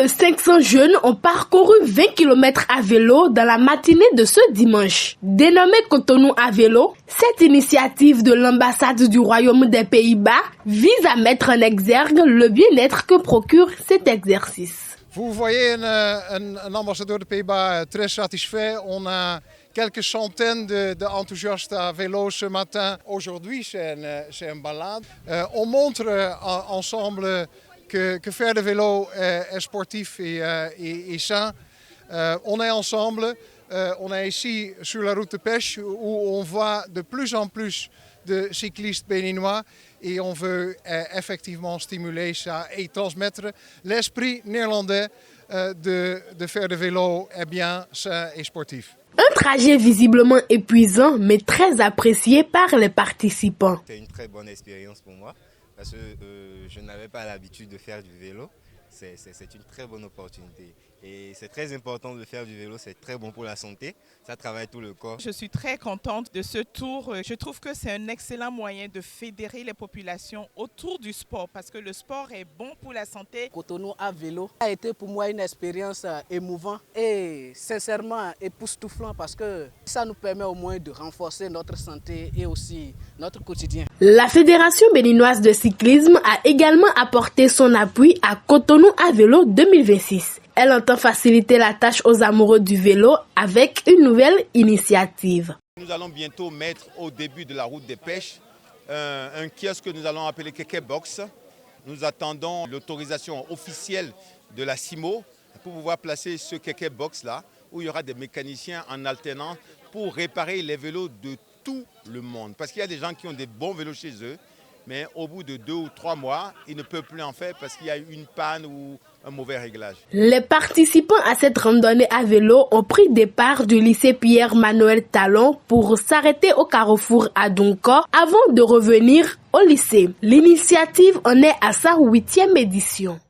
de 500 jeunes ont parcouru 20 km à vélo dans la matinée de ce dimanche. Dénommée Cotonou à vélo, cette initiative de l'ambassade du Royaume des Pays-Bas vise à mettre en exergue le bien-être que procure cet exercice. Vous voyez un ambassadeur des Pays-Bas très satisfait. On a quelques centaines d'enthousiastes à vélo ce matin. Aujourd'hui, c'est une balade. On montre ensemble que faire du vélo est sportif et sain. On est ensemble. On est ici sur la route de pêche où on voit de plus en plus de cyclistes béninois et on veut effectivement stimuler ça et transmettre l'esprit néerlandais de faire du vélo bien sain et sportif. Un trajet visiblement épuisant mais très apprécié par les participants. C'est une très bonne expérience pour moi parce que je n'avais pas l'habitude de faire du vélo. C'est une très bonne opportunité. Et c'est très important de faire du vélo, c'est très bon pour la santé, ça travaille tout le corps. Je suis très contente de ce tour. Je trouve que c'est un excellent moyen de fédérer les populations autour du sport parce que le sport est bon pour la santé. Cotonou à vélo a été pour moi une expérience émouvante et sincèrement époustouflant parce que ça nous permet au moins de renforcer notre santé et aussi notre quotidien. La Fédération béninoise de cyclisme a également apporté son appui à Cotonou à vélo 2026. Elle entend faciliter la tâche aux amoureux du vélo avec une nouvelle initiative. Nous allons bientôt mettre au début de la route des pêches un kiosque que nous allons appeler Keke Box. Nous attendons l'autorisation officielle de la CIMO pour pouvoir placer ce Keke Box là où il y aura des mécaniciens en alternance pour réparer les vélos de tout le monde. Parce qu'il y a des gens qui ont des bons vélos chez eux, mais au bout de 2 ou 3 mois, ils ne peuvent plus en faire parce qu'il y a eu une panne ou un mauvais réglage. Les participants à cette randonnée à vélo ont pris départ du lycée Pierre-Manuel Talon pour s'arrêter au carrefour à Duncan avant de revenir au lycée. L'initiative en est à sa 8e édition.